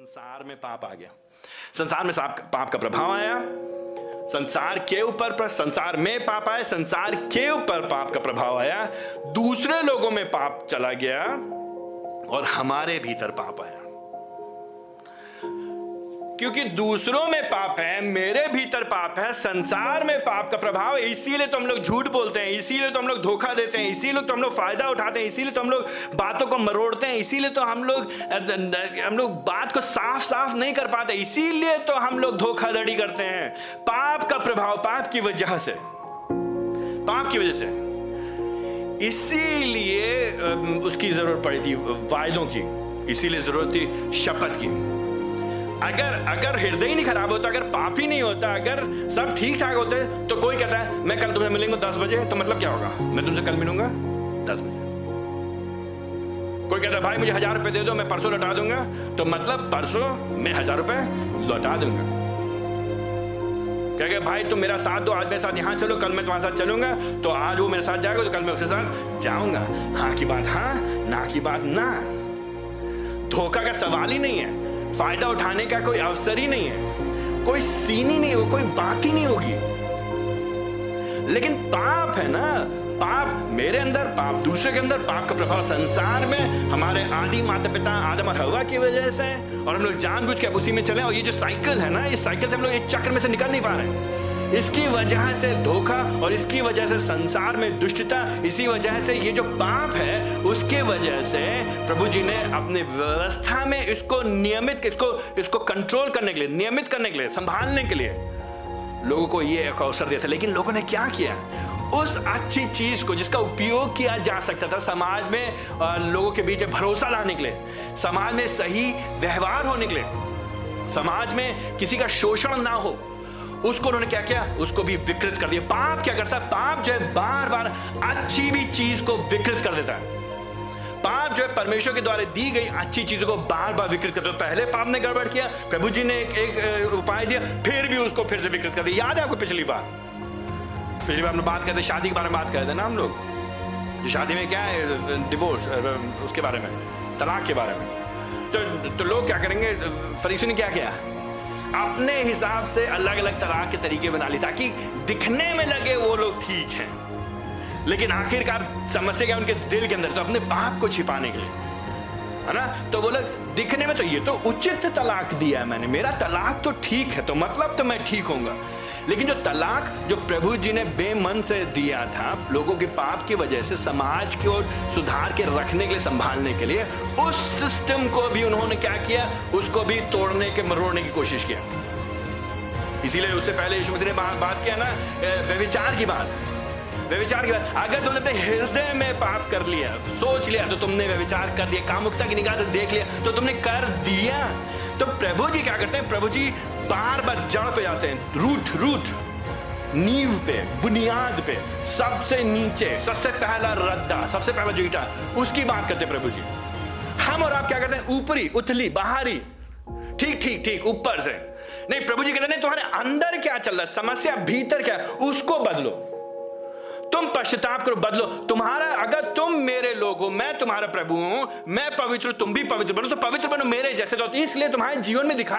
संसार में पाप आ गया। संसार में पाप का प्रभाव आया, संसार के ऊपर संसार में पाप आया, संसार के ऊपर पाप का प्रभाव आया, दूसरे लोगों में पाप चला गया और हमारे भीतर पाप आया। क्योंकि दूसरों में पाप है, मेरे भीतर पाप है, संसार में पाप का प्रभाव है। इसीलिए तो हम लोग झूठ बोलते हैं, इसीलिए तो हम लोग धोखा देते हैं, इसीलिए तो हम लोग फायदा उठाते हैं, इसीलिए तो हम लोग बातों को मरोड़ते हैं, इसीलिए तो हम लोग बात को साफ साफ नहीं कर पाते, इसीलिए तो हम लोग धोखाधड़ी करते हैं। पाप का प्रभाव, पाप की वजह से, पाप की वजह से। इसीलिए उसकी जरूरत पड़ी थी वायदों की, इसीलिए जरूरत थी शपथ की। अगर हृदय ही नहीं खराब होता, अगर पाप ही नहीं होता, अगर सब ठीक ठाक होते, तो कोई कहता है मैं कल तुम्हें मिलेंगे 10 बजे, तो मतलब क्या होगा? मैं तुमसे कल मिलूंगा 10 बजे। कोई कहता है भाई मुझे 1000 रुपए दे दो, मैं परसों लौटा दूंगा, तो मतलब परसों मैं 1000 रुपए लौटा दूंगा। क्या भाई तुम मेरा साथ दो, आज मेरे साथ यहाँ चलो, कल मैं तुम्हारे साथ चलूंगा, तो आज वो मेरे साथ जाएगा तो कल मैं उसके साथ जाऊंगा। हाँ की बात हाँ, ना की बात ना। धोखा का सवाल ही नहीं है, फायदा उठाने का कोई अवसर ही नहीं है, कोई सीन ही नहीं होगा, कोई बात ही नहीं होगी। लेकिन पाप है ना, पाप मेरे अंदर, पाप दूसरे के अंदर, पाप का प्रभाव संसार में हमारे आदि माता पिता आदम और हवा की वजह से, और हम लोग जानबूझ के उसी में चले। और ये जो साइकिल है ना, इस साइकिल से हम लोग एक चक्र में से निकल नहीं पा रहे। इसकी वजह से धोखा, और इसकी वजह से संसार में दुष्टता, इसी वजह से ये जो पाप है, उसके वजह से प्रभु जी ने अपने व्यवस्था में इसको नियमित, इसको कंट्रोल करने के लिए, नियमित करने के लिए, संभालने के लिए लोगों को ये एक अवसर दिया था। लेकिन लोगों ने क्या किया? उस अच्छी चीज को जिसका उपयोग किया जा सकता था समाज में, लोगों के बीच भरोसा लाने के लिए, समाज में सही व्यवहार होने के लिए, समाज में किसी का शोषण ना हो, उसको उन्होंने क्या किया? उसको भी विकृत कर दिया। पाप क्या करता है? पाप जो है बार बार अच्छी भी चीज को विकृत कर देता है। पाप जो है परमेश्वर के द्वारा दी गई अच्छी चीजों को बार बार विकृत कर देता है। पहले पाप ने गड़बड़ किया, प्रभु जी ने एक उपाय दिया, फिर भी उसको फिर से विकृत कर दिया। याद है आपको पिछली बार हम लोग बात करते, शादी के बारे में बात करते ना हम लोग, जो शादी में क्या है, डिवोर्स, उसके बारे में, तलाक के बारे में। तो लोग क्या करेंगे? फरीसी ने क्या किया? अपने हिसाब से अलग अलग तलाक के तरीके बना लिए ताकि दिखने में लगे वो लोग ठीक हैं, लेकिन आखिरकार समस्या क्या? उनके दिल के अंदर, तो अपने पाप को छिपाने के लिए, है ना। तो बोले दिखने में तो ये तो उचित तलाक दिया है मैंने, मेरा तलाक तो ठीक है, तो मतलब तो मैं ठीक होऊंगा। लेकिन जो तलाक जो प्रभु जी ने बेमन से दिया था लोगों के पाप की वजह से, समाज को सुधार के रखने के लिए, संभालने के लिए, उस सिस्टम को भी उन्होंने क्या किया? उसको भी तोड़ने के, मरोड़ने की कोशिश किया। इसीलिए उससे पहले यीशु मसीह ने बात किया ना, व्यभिचार की बात। व्यभिचार की बात, अगर तुमने अपने हृदय में पाप कर लिया, सोच लिया, तो तुमने व्यभिचार कर दिया, कामुकता की निगाह से देख लिया, तो तुमने कर दिया। तो प्रभु जी क्या करते हैं? प्रभु जी बार बार जड़ पे जाते हैं, रूट, नींव पे, बुनियाद पे, सबसे नीचे, सबसे पहला रद्दा, सबसे पहला जो ईंटा, उसकी बात करते हैं प्रभु जी। हम और आप क्या करते हैं? ऊपरी, उथली, बाहरी, ठीक ऊपर से नहीं। प्रभु जी कहते हैं तुम्हारे अंदर क्या चल रहा है, समस्या भीतर क्या है, उसको बदलो। तुम पश्चाताप करो, बदलो। तुम्हारा, अगर तुम मेरे लोग हो, मैं तुम्हारा प्रभु हूं, मैं पवित्र, तुम भी पवित्र बनो, तो पवित्र बनो मेरे जैसे। तो इसलिए तुम्हारे जीवन में दिखाई